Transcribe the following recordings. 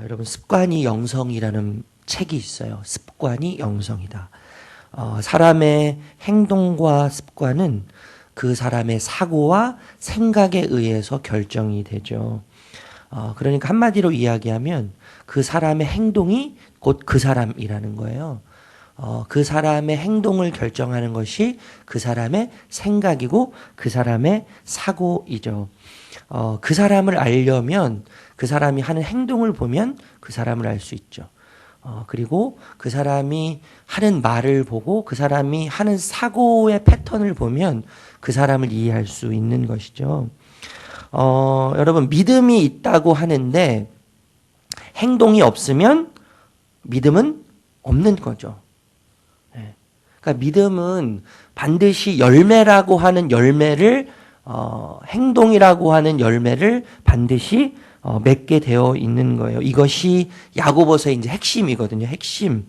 여러분 습관이 영성이라는 책이 있어요. 습관이 영성이다. 사람의 행동과 습관은 그 사람의 사고와 생각에 의해서 결정이 되죠. 그러니까 한마디로 이야기하면 그 사람의 행동이 곧 그 사람이라는 거예요. 그 사람의 행동을 결정하는 것이 그 사람의 생각이고 그 사람의 사고이죠. 그 사람을 알려면 그 사람이 하는 행동을 보면 그 사람을 알 수 있죠. 그리고 그 사람이 하는 말을 보고 그 사람이 하는 사고의 패턴을 보면 그 사람을 이해할 수 있는 것이죠. 여러분 믿음이 있다고 하는데 행동이 없으면 믿음은 없는 거죠. 그러니까 믿음은 반드시 열매라고 하는 열매를 행동이라고 하는 열매를 반드시 맺게 되어 있는 거예요. 이것이 야고보서의 이제 핵심이거든요. 핵심.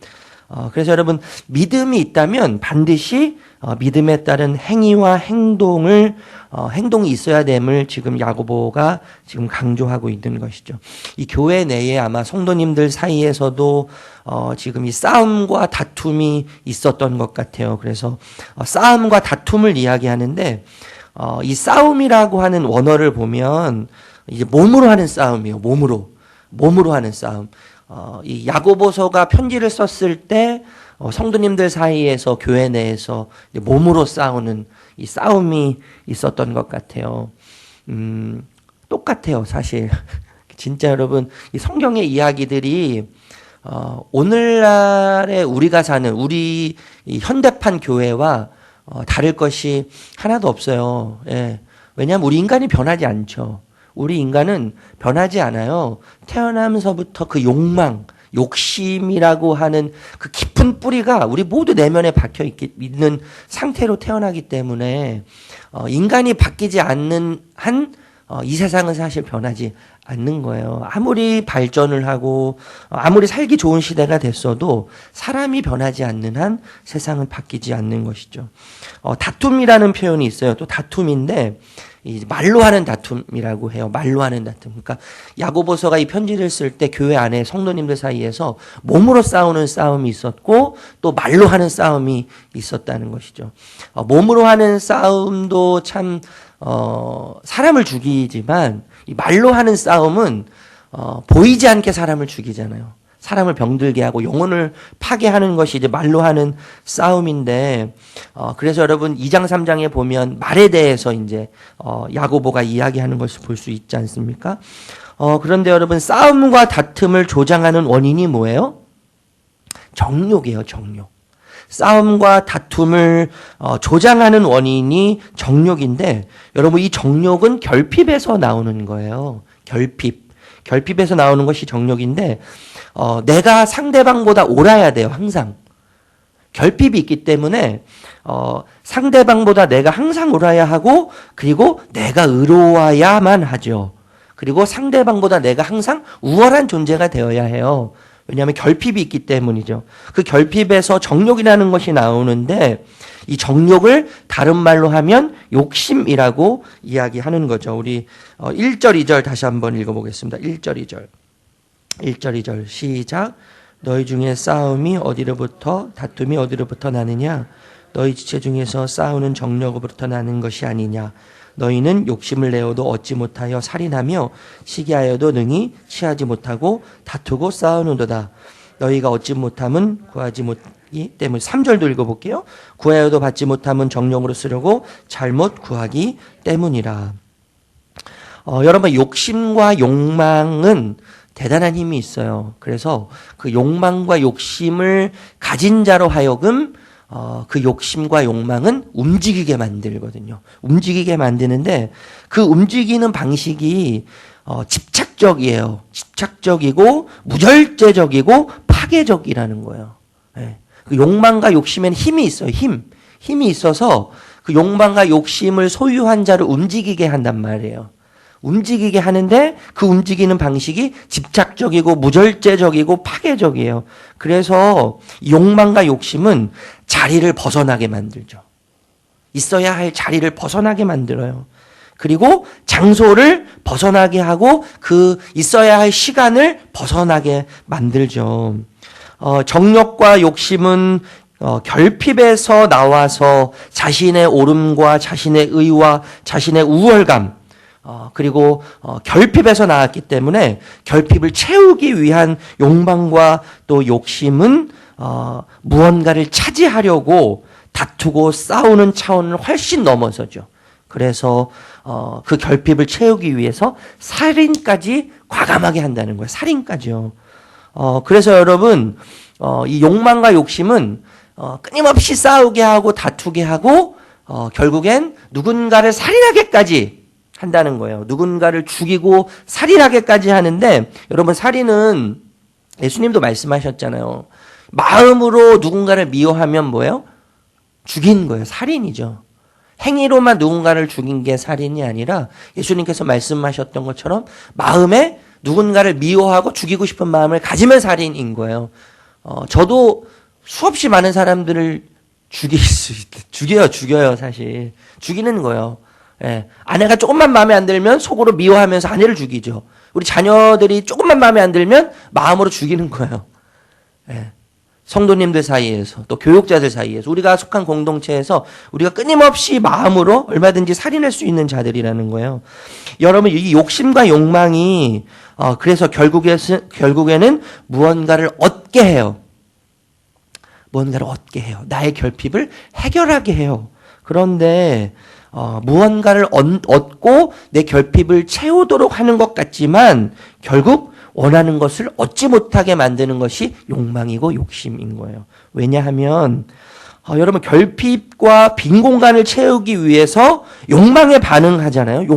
그래서 여러분 믿음이 있다면 반드시 믿음에 따른 행위와 행동이 있어야 됨을 지금 야고보가 지금 강조하고 있는 것이죠. 이 교회 내에 아마 성도님들 사이에서도 지금 이 싸움과 다툼이 있었던 것 같아요. 그래서 싸움과 다툼을 이야기하는데 이 싸움이라고 하는 원어를 보면 이제 몸으로 하는 싸움이에요. 몸으로 하는 싸움. 이 야고보서가 편지를 썼을 때 성도님들 사이에서 교회 내에서 몸으로 싸우는 이 싸움이 있었던 것 같아요. 똑같아요, 사실. 진짜 여러분, 이 성경의 이야기들이 오늘날에 우리가 사는 우리 이 현대판 교회와 다를 것이 하나도 없어요. 예. 왜냐하면 우리 인간이 변하지 않죠. 우리 인간은 변하지 않아요. 태어나면서부터 그 욕심이라고 하는 그 깊은 뿌리가 우리 모두 내면에 박혀 있는 상태로 태어나기 때문에 인간이 바뀌지 않는 한 이 세상은 사실 변하지 않는 거예요. 아무리 발전을 하고 아무리 살기 좋은 시대가 됐어도 사람이 변하지 않는 한 세상은 바뀌지 않는 것이죠. 다툼이라는 표현이 있어요. 또 다툼인데 말로 하는 다툼이라고 해요. 말로 하는 다툼. 그러니까 야고보서가 이 편지를 쓸 때 교회 안에 성도님들 사이에서 몸으로 싸우는 싸움이 있었고 또 말로 하는 싸움이 있었다는 것이죠. 몸으로 하는 싸움도 참 사람을 죽이지만 이 말로 하는 싸움은 보이지 않게 사람을 죽이잖아요. 사람을 병들게 하고 영혼을 파괴하는 것이 이제 말로 하는 싸움인데, 그래서 여러분 2장 3장에 보면 말에 대해서 이제 야고보가 이야기하는 것을 볼 수 있지 않습니까? 그런데 여러분 싸움과 다툼을 조장하는 원인이 뭐예요? 정욕이에요, 정욕. 싸움과 다툼을 조장하는 원인이 정욕인데, 여러분 이 정욕은 결핍에서 나오는 거예요. 결핍에서 나오는 것이 정욕인데, 내가 상대방보다 옳아야 돼요, 항상. 결핍이 있기 때문에 상대방보다 내가 항상 옳아야 하고, 그리고 내가 의로워야만 하죠. 그리고 상대방보다 내가 항상 우월한 존재가 되어야 해요. 왜냐하면 결핍이 있기 때문이죠. 그 결핍에서 정욕이라는 것이 나오는데 이 정욕을 다른 말로 하면 욕심이라고 이야기하는 거죠. 우리 1절 2절 다시 한번 읽어보겠습니다. 1절 2절. 1절 2절 시작. 너희 중에 싸움이 어디로부터 다툼이 어디로부터 나느냐? 너희 지체 중에서 싸우는 정욕으로부터 나는 것이 아니냐? 너희는 욕심을 내어도 얻지 못하여 살인하며 시기하여도 능히 취하지 못하고 다투고 싸우는도다. 너희가 얻지 못함은 구하지 못하기 때문에 3절도 읽어볼게요. 구하여도 받지 못함은 정욕으로 쓰려고 잘못 구하기 때문이라. 여러분 욕심과 욕망은 대단한 힘이 있어요. 그래서 그 욕망과 욕심을 가진 자로 하여금 그 욕심과 욕망은 움직이게 만들거든요. 움직이게 만드는데 그 움직이는 방식이 집착적이에요. 집착적이고 무절제적이고 파괴적이라는 거예요. 네. 그 욕망과 욕심에는 힘이 있어요. 힘이 있어서 그 욕망과 욕심을 소유한 자를 움직이게 한단 말이에요. 움직이게 하는데 그 움직이는 방식이 집착적이고 무절제적이고 파괴적이에요. 그래서 욕망과 욕심은 자리를 벗어나게 만들죠. 있어야 할 자리를 벗어나게 만들어요. 그리고 장소를 벗어나게 하고 그 있어야 할 시간을 벗어나게 만들죠. 정욕과 욕심은 결핍에서 나와서 자신의 옳음과 자신의 의와 자신의 우월감, 그리고 결핍에서 나왔기 때문에 결핍을 채우기 위한 욕망과 또 욕심은 무언가를 차지하려고 다투고 싸우는 차원을 훨씬 넘어서죠. 그래서 그 결핍을 채우기 위해서 살인까지 과감하게 한다는 거예요. 살인까지요. 그래서 여러분 이 욕망과 욕심은 끊임없이 싸우게 하고 다투게 하고 결국엔 누군가를 살인하게까지 한다는 거예요. 누군가를 죽이고 살인하게까지 하는데 여러분 살인은 예수님도 말씀하셨잖아요. 마음으로 누군가를 미워하면 뭐예요? 죽인 거예요. 살인이죠. 행위로만 누군가를 죽인 게 살인이 아니라 예수님께서 말씀하셨던 것처럼 마음에 누군가를 미워하고 죽이고 싶은 마음을 가지면 살인인 거예요. 저도 수없이 많은 사람들을 죽여요, 사실. 죽이는 거예요. 예. 아내가 조금만 마음에 안 들면 속으로 미워하면서 아내를 죽이죠. 우리 자녀들이 조금만 마음에 안 들면 마음으로 죽이는 거예요. 예. 성도님들 사이에서 또 교육자들 사이에서 우리가 속한 공동체에서 우리가 끊임없이 마음으로 얼마든지 살인할 수 있는 자들이라는 거예요. 여러분 이 욕심과 욕망이 그래서 결국에는 무언가를 얻게 해요. 무언가를 얻게 해요. 나의 결핍을 해결하게 해요. 그런데 무언가를 얻고 내 결핍을 채우도록 하는 것 같지만 결국 원하는 것을 얻지 못하게 만드는 것이 욕망이고 욕심인 거예요. 왜냐하면 여러분 결핍과 빈 공간을 채우기 위해서 욕망에 반응하잖아요.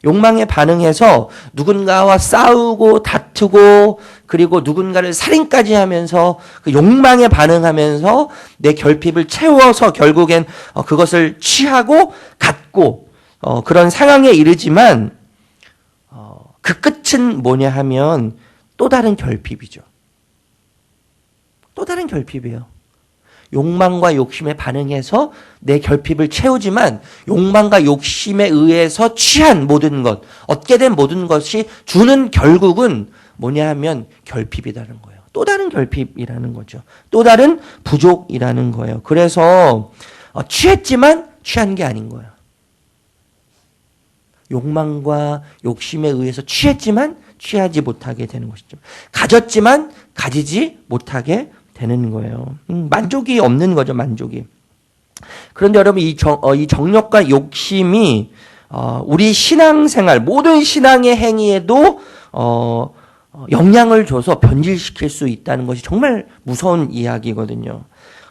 욕망에 반응해서 누군가와 싸우고 다투고 그리고 누군가를 살인까지 하면서 그 욕망에 반응하면서 내 결핍을 채워서 결국엔 그것을 취하고 갖고 그런 상황에 이르지만 그 끝은 뭐냐 하면 또 다른 결핍이죠. 또 다른 결핍이에요. 욕망과 욕심에 반응해서 내 결핍을 채우지만 욕망과 욕심에 의해서 취한 모든 것, 얻게 된 모든 것이 주는 결국은 뭐냐 하면 결핍이라는 거예요. 또 다른 결핍이라는 거죠. 또 다른 부족이라는 거예요. 그래서 취했지만 취한 게 아닌 거예요. 욕망과 욕심에 의해서 취했지만 취하지 못하게 되는 것이죠. 가졌지만 가지지 못하게 되는 거예요. 만족이 없는 거죠, 만족이. 그런데 여러분, 이 정욕과 욕심이, 우리 신앙생활, 모든 신앙의 행위에도, 영향을 줘서 변질시킬 수 있다는 것이 정말 무서운 이야기거든요.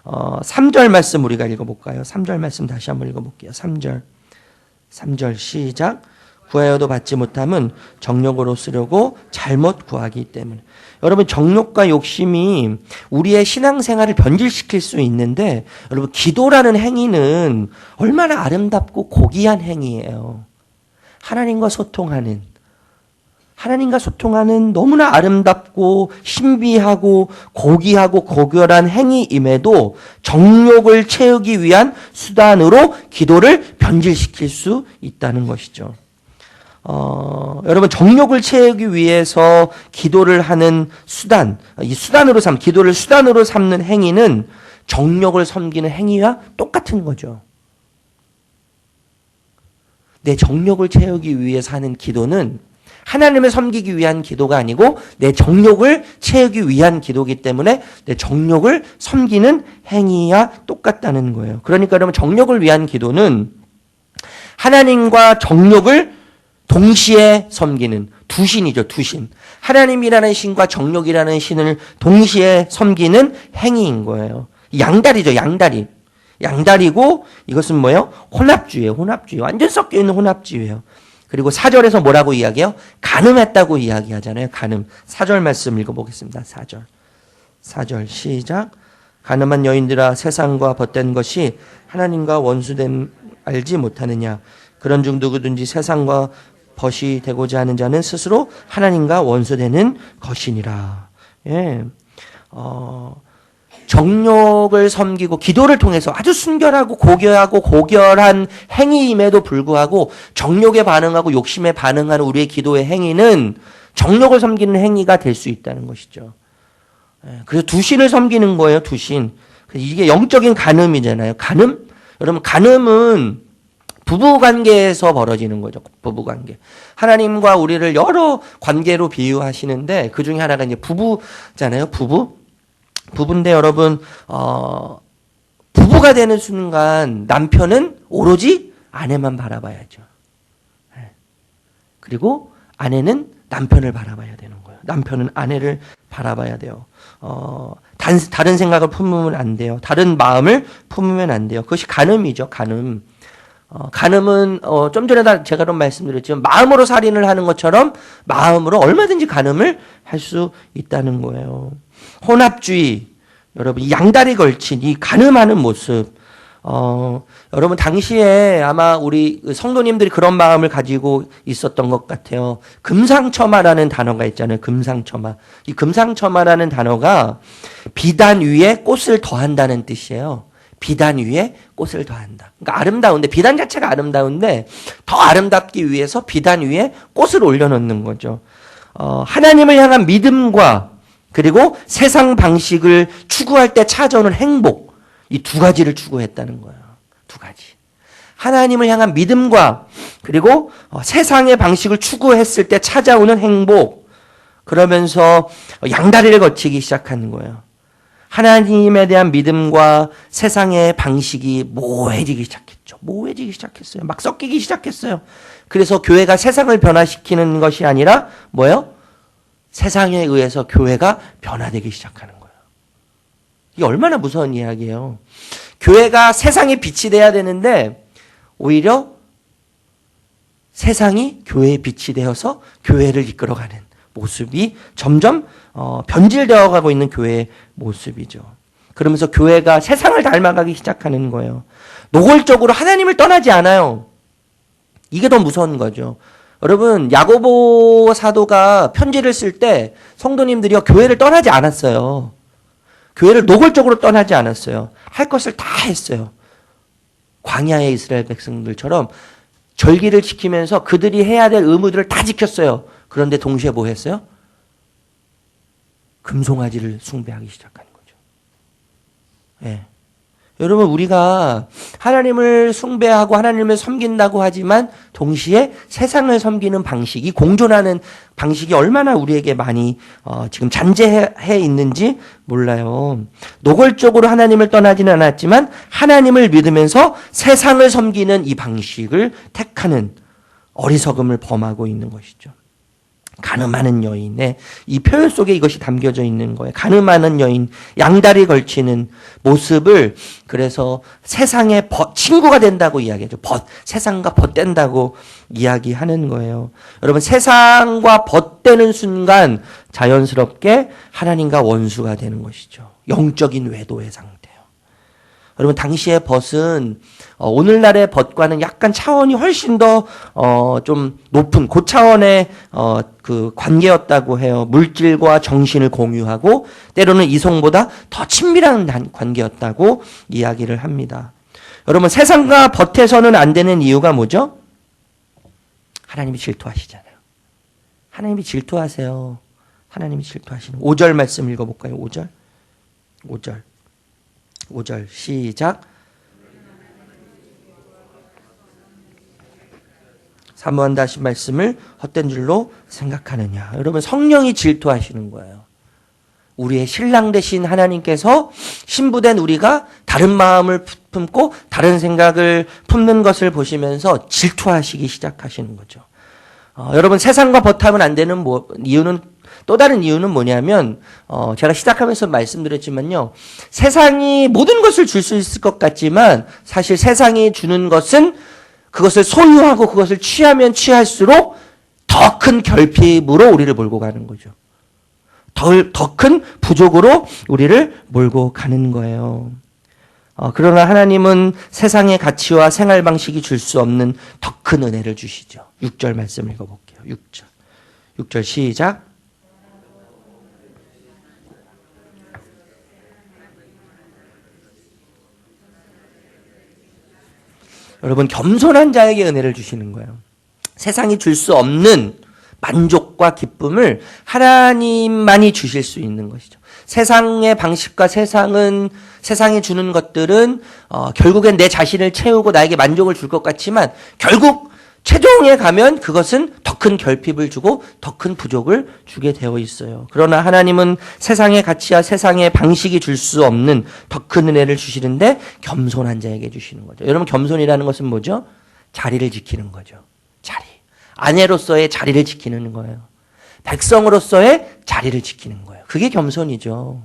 3절 말씀 우리가 읽어볼까요? 3절 말씀 다시 한번 읽어볼게요. 3절 시작. 구하여도 받지 못함은 정욕으로 쓰려고 잘못 구하기 때문에. 여러분 정욕과 욕심이 우리의 신앙생활을 변질시킬 수 있는데 여러분 기도라는 행위는 얼마나 아름답고 고귀한 행위예요. 하나님과 소통하는 너무나 아름답고 신비하고 고귀하고 고결한 행위임에도 정욕을 채우기 위한 수단으로 기도를 변질시킬 수 있다는 것이죠. 여러분 정욕을 채우기 위해서 기도를 하는 수단, 기도를 수단으로 삼는 행위는 정욕을 섬기는 행위와 똑같은 거죠. 내 정욕을 채우기 위해서 하는 기도는 하나님을 섬기기 위한 기도가 아니고 내 정욕을 채우기 위한 기도이기 때문에 내 정욕을 섬기는 행위와 똑같다는 거예요. 그러니까 여러분 정욕을 위한 기도는 하나님과 정욕을 동시에 섬기는 두 신이죠, 두 신. 하나님이라는 신과 정욕이라는 신을 동시에 섬기는 행위인 거예요. 양다리죠, 양다리. 양다리고 이것은 뭐예요? 혼합주의예요, 혼합주의. 완전 섞여 있는 혼합주의예요. 그리고 4절에서 뭐라고 이야기해요? 간음했다고 이야기하잖아요. 간음. 4절 말씀 읽어보겠습니다. 4절 시작. 간음한 여인들아 세상과 벗된 것이 하나님과 원수됨 알지 못하느냐. 그런 중 누구든지 세상과 벗이 되고자 하는 자는 스스로 하나님과 원수되는 것이니라. 예. 정욕을 섬기고 기도를 통해서 아주 순결하고 고결한 행위임에도 불구하고 정욕에 반응하고 욕심에 반응하는 우리의 기도의 행위는 정욕을 섬기는 행위가 될 수 있다는 것이죠. 그래서 두 신을 섬기는 거예요. 두 신. 이게 영적인 간음이잖아요. 간음? 여러분, 간음은 부부관계에서 벌어지는 거죠. 부부관계. 하나님과 우리를 여러 관계로 비유하시는데 그 중에 하나가 이제 부부잖아요. 부부인데 여러분, 부부가 되는 순간 남편은 오로지 아내만 바라봐야죠. 그리고 아내는 남편을 바라봐야 되는 거예요. 남편은 아내를 바라봐야 돼요. 다른 생각을 품으면 안 돼요. 다른 마음을 품으면 안 돼요. 그것이 간음이죠. 간음. 간음은 좀 전에 제가 그런 말씀드렸지만 마음으로 살인을 하는 것처럼 마음으로 얼마든지 간음을 할 수 있다는 거예요. 혼합주의, 여러분 이 양다리 걸친 이 간음하는 모습, 여러분 당시에 아마 우리 성도님들이 그런 마음을 가지고 있었던 것 같아요. 금상첨화라는 단어가 있잖아요. 금상첨화. 이 금상첨화라는 단어가 비단 위에 꽃을 더한다는 뜻이에요. 비단 위에 꽃을 더한다. 그러니까 아름다운데, 비단 자체가 아름다운데 더 아름답기 위해서 비단 위에 꽃을 올려놓는 거죠. 하나님을 향한 믿음과 그리고 세상 방식을 추구할 때 찾아오는 행복, 이 두 가지를 추구했다는 거예요. 두 가지. 하나님을 향한 믿음과 그리고 세상의 방식을 추구했을 때 찾아오는 행복, 그러면서 양다리를 거치기 시작하는 거예요. 하나님에 대한 믿음과 세상의 방식이 모호해지기 시작했죠. 모호해지기 시작했어요. 막 섞이기 시작했어요. 그래서 교회가 세상을 변화시키는 것이 아니라 뭐예요? 세상에 의해서 교회가 변화되기 시작하는 거예요. 이게 얼마나 무서운 이야기예요. 교회가 세상의 빛이 돼야 되는데 오히려 세상이 교회의 빛이 되어서 교회를 이끌어가는 모습이 점점 변질되어 가고 있는 교회의 모습이죠. 그러면서 교회가 세상을 닮아가기 시작하는 거예요. 노골적으로 하나님을 떠나지 않아요. 이게 더 무서운 거죠. 여러분, 야고보 사도가 편지를 쓸 때 성도님들이요, 교회를 떠나지 않았어요. 교회를 노골적으로 떠나지 않았어요. 할 것을 다 했어요. 광야의 이스라엘 백성들처럼 절기를 지키면서 그들이 해야 될 의무들을 다 지켰어요. 그런데 동시에 뭐 했어요? 금송아지를 숭배하기 시작한 거죠. 예. 여러분, 우리가 하나님을 숭배하고 하나님을 섬긴다고 하지만 동시에 세상을 섬기는 방식이, 공존하는 방식이 얼마나 우리에게 많이 지금 잔재해 있는지 몰라요. 노골적으로 하나님을 떠나지는 않았지만 하나님을 믿으면서 세상을 섬기는 이 방식을 택하는 어리석음을 범하고 있는 것이죠. 가늠하는 여인의 이 표현 속에 이것이 담겨져 있는 거예요. 가늠하는 여인, 양다리 걸치는 모습을 그래서 세상의 친구가 된다고 이야기하죠. 세상과 벗된다고 이야기하는 거예요. 여러분, 세상과 벗되는 순간 자연스럽게 하나님과 원수가 되는 것이죠. 영적인 외도의 상태요. 여러분, 당시의 벗은 오늘날의 벗과는 약간 차원이 훨씬 더 좀 높은 고차원의 그 관계였다고 해요. 물질과 정신을 공유하고 때로는 이성보다 더 친밀한 관계였다고 이야기를 합니다. 여러분, 세상과 벗해서는 안 되는 이유가 뭐죠? 하나님이 질투하시잖아요. 하나님이 질투하세요. 하나님이 질투하시는 5절 말씀 읽어볼까요? 5절 시작. 사모한다 하신 말씀을 헛된 줄로 생각하느냐. 여러분, 성령이 질투하시는 거예요. 우리의 신랑 되신 하나님께서 신부된 우리가 다른 마음을 품고 다른 생각을 품는 것을 보시면서 질투하시기 시작하시는 거죠. 여러분, 세상과 벗하면 안 되는 이유는, 또 다른 이유는 뭐냐면 제가 시작하면서 말씀드렸지만요, 세상이 모든 것을 줄 수 있을 것 같지만 사실 세상이 주는 것은 그것을 소유하고 그것을 취하면 취할수록 더 큰 결핍으로 우리를 몰고 가는 거죠. 더 큰 부족으로 우리를 몰고 가는 거예요. 그러나 하나님은 세상의 가치와 생활 방식이 줄 수 없는 더 큰 은혜를 주시죠. 6절 말씀 읽어볼게요. 6절 시작. 여러분, 겸손한 자에게 은혜를 주시는 거예요. 세상이 줄 수 없는 만족과 기쁨을 하나님만이 주실 수 있는 것이죠. 세상의 방식과 세상이 주는 것들은 결국엔 내 자신을 채우고 나에게 만족을 줄 것 같지만 결국 최종에 가면 그것은 더 큰 결핍을 주고 더 큰 부족을 주게 되어 있어요. 그러나 하나님은 세상의 가치와 세상의 방식이 줄 수 없는 더 큰 은혜를 주시는데 겸손한 자에게 주시는 거죠. 여러분, 겸손이라는 것은 뭐죠? 자리를 지키는 거죠. 자리. 아내로서의 자리를 지키는 거예요. 백성으로서의 자리를 지키는 거예요. 그게 겸손이죠.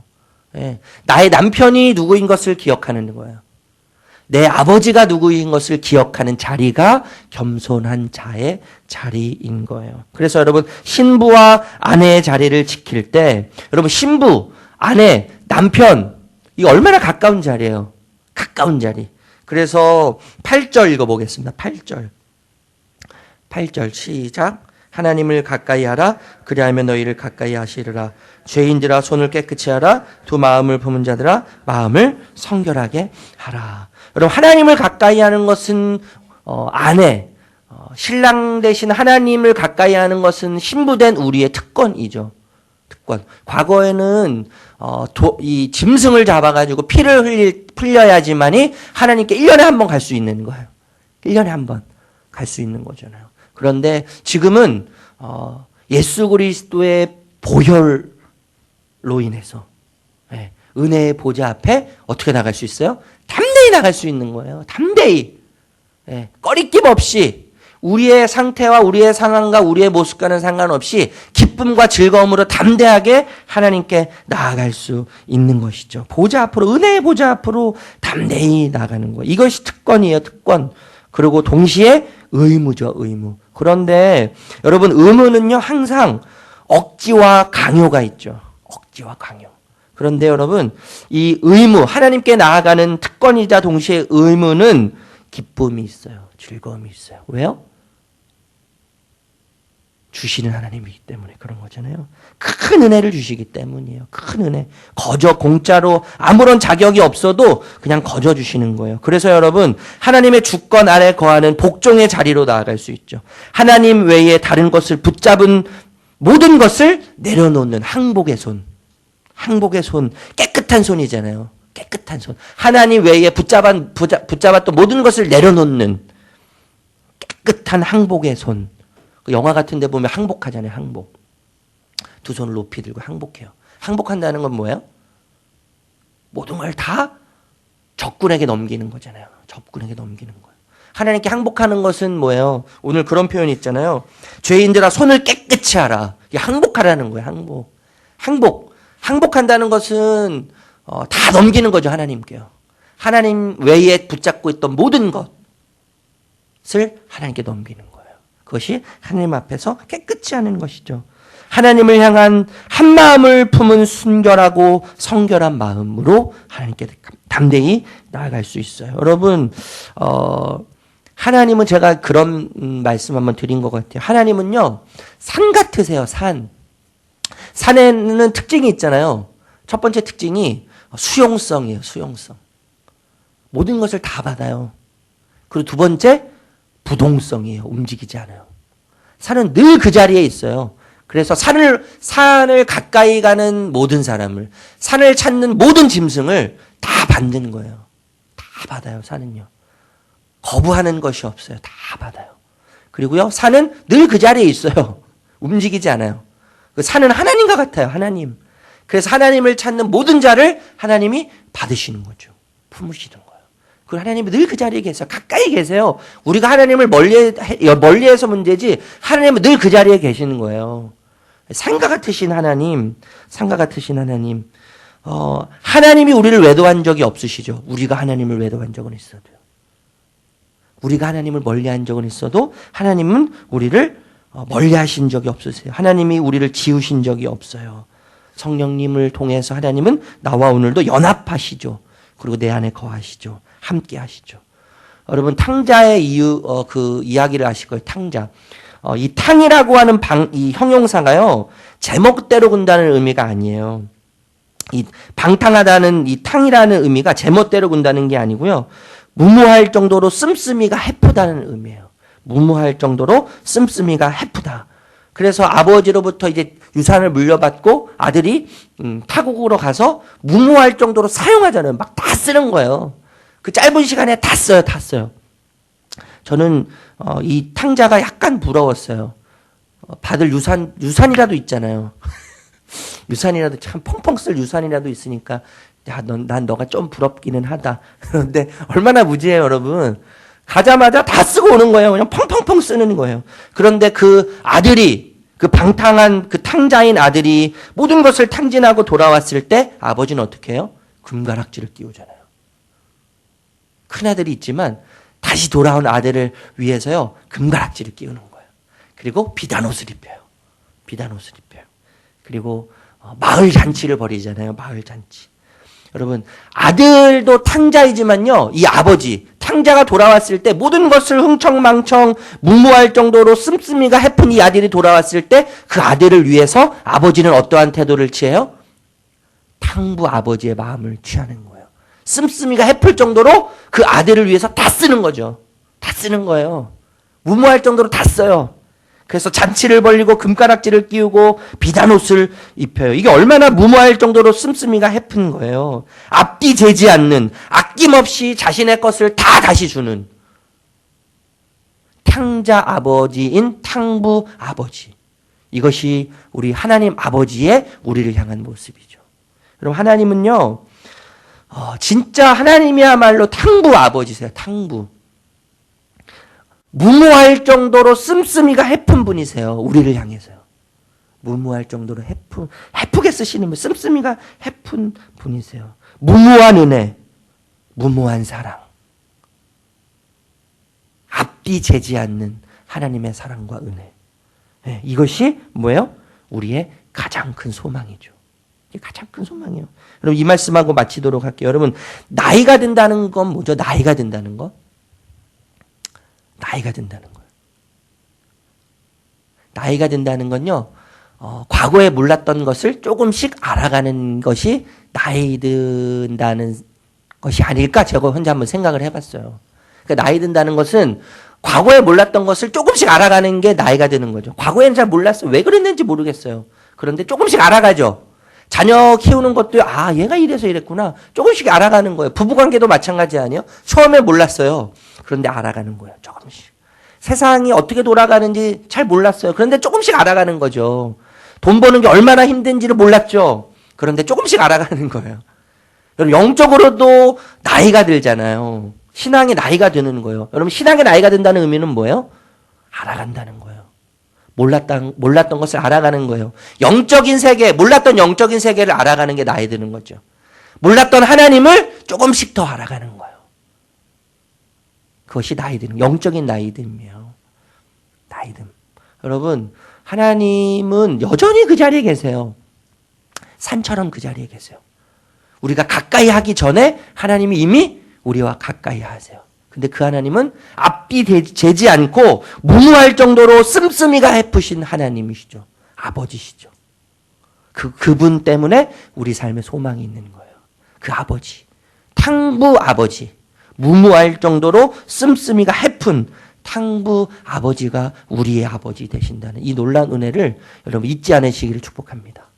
예. 나의 남편이 누구인 것을 기억하는 거예요. 내 아버지가 누구인 것을 기억하는 자리가 겸손한 자의 자리인 거예요. 그래서 여러분, 신부와 아내의 자리를 지킬 때, 여러분, 신부, 아내, 남편, 이거 얼마나 가까운 자리예요. 가까운 자리. 그래서 8절 읽어보겠습니다. 8절 시작. 하나님을 가까이 하라. 그리하면 너희를 가까이 하시리라. 죄인들아 손을 깨끗이 하라. 두 마음을 품은 자들아 마음을 성결하게 하라. 여러분, 하나님을 가까이 하는 것은 아내, 신랑 대신 하나님을 가까이 하는 것은 신부된 우리의 특권이죠. 특권. 과거에는 이 짐승을 잡아가지고 피를 풀려야지만이 하나님께 1년에 한 번 갈 수 있는 거예요. 1년에 한 번 갈 수 있는 거잖아요. 그런데 지금은 예수 그리스도의 보혈로 인해서 은혜의 보좌 앞에 어떻게 나갈 수 있어요? 담대히 나갈 수 있는 거예요. 담대히. 꺼리낌 없이 우리의 상태와 우리의 상황과 우리의 모습과는 상관없이 기쁨과 즐거움으로 담대하게 하나님께 나아갈 수 있는 것이죠. 보좌 앞으로, 은혜의 보좌 앞으로 담대히 나가는 거예요. 이것이 특권이에요. 특권. 그리고 동시에 의무죠. 의무. 그런데 여러분, 의무는요 항상 억지와 강요가 있죠. 억지와 강요. 그런데 여러분, 이 의무, 하나님께 나아가는 특권이자 동시에 의무는 기쁨이 있어요. 즐거움이 있어요. 왜요? 주시는 하나님이기 때문에 그런 거잖아요. 큰 은혜를 주시기 때문이에요. 큰 은혜. 공짜로 아무런 자격이 없어도 그냥 거저 주시는 거예요. 그래서 여러분, 하나님의 주권 아래 거하는 복종의 자리로 나아갈 수 있죠. 하나님 외에 다른 것을 붙잡은 모든 것을 내려놓는 항복의 손. 항복의 손. 깨끗한 손이잖아요. 깨끗한 손. 하나님 외에 붙잡았던 모든 것을 내려놓는 깨끗한 항복의 손. 영화 같은 데 보면 항복하잖아요. 항복. 두 손을 높이 들고 항복해요. 항복한다는 건 뭐예요? 모든 걸 다 적군에게 넘기는 거잖아요. 적군에게 넘기는 거예요. 하나님께 항복하는 것은 뭐예요? 오늘 그런 표현이 있잖아요. 죄인들아 손을 깨끗이 하라. 이게 항복하라는 거예요. 항복. 항복한다는 것은 다 넘기는 거죠. 하나님께요. 하나님 외에 붙잡고 있던 모든 것을 하나님께 넘기는 거예요. 그것이 하나님 앞에서 깨끗이 하는 것이죠. 하나님을 향한 한 마음을 품은 순결하고 성결한 마음으로 하나님께 담대히 나아갈 수 있어요. 여러분, 하나님은 제가 그런 말씀 한번 드린 것 같아요. 하나님은요, 산 같으세요. 산. 산에는 특징이 있잖아요. 첫 번째 특징이 수용성이에요. 수용성. 모든 것을 다 받아요. 그리고 두 번째, 부동성이에요. 움직이지 않아요. 산은 늘 그 자리에 있어요. 그래서 산을 가까이 가는 모든 사람을, 산을 찾는 모든 짐승을 다 받는 거예요. 다 받아요. 산은요. 거부하는 것이 없어요. 다 받아요. 그리고요, 산은 늘 그 자리에 있어요. 움직이지 않아요. 그 산은 하나님과 같아요. 하나님. 그래서 하나님을 찾는 모든 자를 하나님이 받으시는 거죠. 품으시는 거예요. 그 하나님이 늘 그 자리에 계세요. 가까이 계세요. 우리가 하나님을 멀리해서 문제지 하나님은 늘 그 자리에 계시는 거예요. 산과 같으신 하나님, 하나님이 우리를 외도한 적이 없으시죠. 우리가 하나님을 외도한 적은 있어도요. 우리가 하나님을 멀리한 적은 있어도 하나님은 우리를 멀리하신 적이 없으세요. 하나님이 우리를 지우신 적이 없어요. 성령님을 통해서 하나님은 나와 오늘도 연합하시죠. 그리고 내 안에 거하시죠. 함께 하시죠. 여러분, 탕자의 그 이야기를 아실 거예요. 탕자. 이 탕이라고 하는 이 형용사가요, 제멋대로 군다는 의미가 아니에요. 이 방탕하다는 이 탕이라는 의미가 제멋대로 군다는 게 아니고요. 무모할 정도로 씀씀이가 해프다는 의미예요. 무모할 정도로 씀씀이가 해프다. 그래서 아버지로부터 이제 유산을 물려받고 아들이 타국으로 가서 무모할 정도로 사용하잖아요. 막 다 쓰는 거예요. 그 짧은 시간에 다 써요. 다 써요. 저는 이 탕자가 약간 부러웠어요. 받을 유산이라도 있잖아요. 유산이라도 참 펑펑 쓸 유산이라도 있으니까 난 너가 좀 부럽기는 하다. 그런데 얼마나 무지해요, 여러분. 가자마자 다 쓰고 오는 거예요. 그냥 펑펑펑 쓰는 거예요. 그런데 그 아들이, 그 방탕한 그 탕자인 아들이 모든 것을 탕진하고 돌아왔을 때 아버지는 어떻게 해요? 금가락지를 띄우잖아요. 큰아들이 있지만 다시 돌아온 아들을 위해서요, 금가락지를 끼우는 거예요. 그리고 비단 옷을 입혀요. 비단 옷을 입혀요. 그리고 마을 잔치를 벌이잖아요. 마을 잔치. 여러분, 아들도 탕자이지만요, 이 아버지, 탕자가 돌아왔을 때 모든 것을 흥청망청 무모할 정도로 씀씀이가 해픈 이 아들이 돌아왔을 때 그 아들을 위해서 아버지는 어떠한 태도를 취해요? 탕부 아버지의 마음을 취하는 거예요. 씀씀이가 해플 정도로 그 아들을 위해서 다 쓰는 거죠. 다 쓰는 거예요. 무모할 정도로 다 써요. 그래서 잔치를 벌리고 금가락지를 끼우고 비단 옷을 입혀요. 이게 얼마나 무모할 정도로 씀씀이가 해픈 거예요. 앞뒤 재지 않는, 아낌없이 자신의 것을 다 다시 주는 탕자 아버지인 탕부 아버지. 이것이 우리 하나님 아버지의 우리를 향한 모습이죠. 그럼 하나님은요, 진짜 하나님이야말로 탕부 아버지세요. 탕부. 무모할 정도로 씀씀이가 해픈 분이세요. 우리를 향해서요. 무모할 정도로 해프게 쓰시는 분, 씀씀이가 해픈 분이세요. 무모한 은혜, 무모한 사랑. 앞뒤 재지 않는 하나님의 사랑과 은혜. 네, 이것이 뭐예요? 우리의 가장 큰 소망이죠. 이게 가장 큰 소망이에요. 여러분, 이 말씀하고 마치도록 할게요. 여러분, 나이가 든다는 건 뭐죠? 나이가 든다는 거? 나이가 든다는 거예요. 나이가 든다는 건요, 과거에 몰랐던 것을 조금씩 알아가는 것이 나이 든다는 것이 아닐까? 제가 혼자 한번 생각을 해봤어요. 그러니까 나이 든다는 것은 과거에 몰랐던 것을 조금씩 알아가는 게 나이가 드는 거죠. 과거에는 잘 몰랐어요. 왜 그랬는지 모르겠어요. 그런데 조금씩 알아가죠. 자녀 키우는 것도 얘가 이래서 이랬구나. 조금씩 알아가는 거예요. 부부관계도 마찬가지 아니에요? 처음에 몰랐어요. 그런데 알아가는 거예요. 조금씩. 세상이 어떻게 돌아가는지 잘 몰랐어요. 그런데 조금씩 알아가는 거죠. 돈 버는 게 얼마나 힘든지를 몰랐죠. 그런데 조금씩 알아가는 거예요. 여러분, 영적으로도 나이가 들잖아요. 신앙의 나이가 드는 거예요. 여러분, 신앙의 나이가 든다는 의미는 뭐예요? 알아간다는 거예요. 몰랐던 것을 알아가는 거예요. 영적인 세계, 몰랐던 영적인 세계를 알아가는 게 나이 드는 거죠. 몰랐던 하나님을 조금씩 더 알아가는 거예요. 그것이 나이듦, 영적인 나이듦이에요. 나이듦. 여러분, 하나님은 여전히 그 자리에 계세요. 산처럼 그 자리에 계세요. 우리가 가까이 하기 전에 하나님이 이미 우리와 가까이 하세요. 근데 그 하나님은 앞뒤 재지 않고 무모할 정도로 씀씀이가 해프신 하나님이시죠. 아버지시죠. 그분 때문에 우리 삶에 소망이 있는 거예요. 그 아버지. 탕부 아버지. 무모할 정도로 씀씀이가 해픈 탕부 아버지가 우리의 아버지 되신다는 이 놀라운 은혜를 여러분 잊지 않으시기를 축복합니다.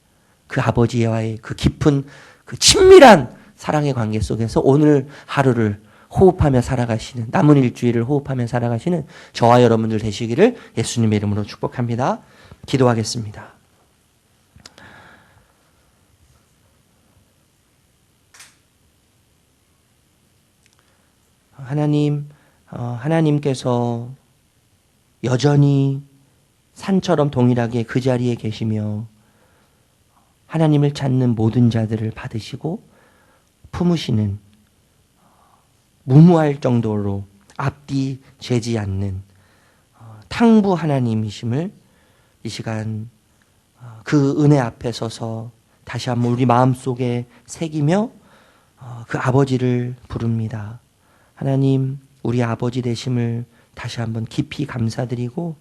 그 아버지와의 그 깊은 그 친밀한 사랑의 관계 속에서 오늘 하루를 호흡하며 살아가시는, 남은 일주일을 호흡하며 살아가시는 저와 여러분들 되시기를 예수님의 이름으로 축복합니다. 기도하겠습니다. 하나님, 하나님께서 여전히 산처럼 동일하게 그 자리에 계시며 하나님을 찾는 모든 자들을 받으시고 품으시는 무모할 정도로 앞뒤 재지 않는 탕부 하나님이심을 이 시간 그 은혜 앞에 서서 다시 한번 우리 마음속에 새기며 그 아버지를 부릅니다. 하나님, 우리 아버지 되심을 다시 한번 깊이 감사드리고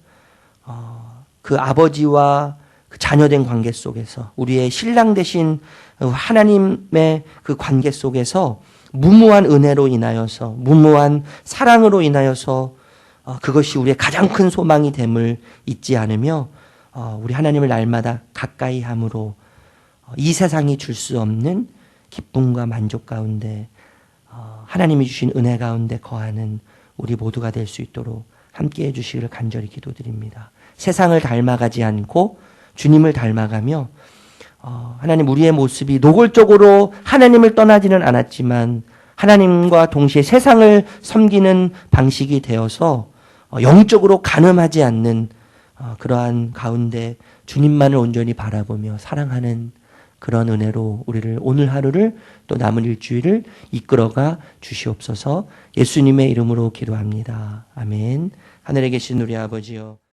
그 아버지와 그 자녀된 관계 속에서 우리의 신랑 되신 하나님의 그 관계 속에서 무무한 은혜로 인하여서, 무무한 사랑으로 인하여서 그것이 우리의 가장 큰 소망이 됨을 잊지 않으며 우리 하나님을 날마다 가까이 함으로 이 세상이 줄 수 없는 기쁨과 만족 가운데 하나님이 주신 은혜 가운데 거하는 우리 모두가 될 수 있도록 함께해 주시기를 간절히 기도드립니다. 세상을 닮아가지 않고 주님을 닮아가며 하나님 우리의 모습이 노골적으로 하나님을 떠나지는 않았지만 하나님과 동시에 세상을 섬기는 방식이 되어서 영적으로 간음하지 않는 그러한 가운데 주님만을 온전히 바라보며 사랑하는 그런 은혜로 우리를 오늘 하루를 또 남은 일주일을 이끌어가 주시옵소서. 예수님의 이름으로 기도합니다. 아멘. 하늘에 계신 우리 아버지여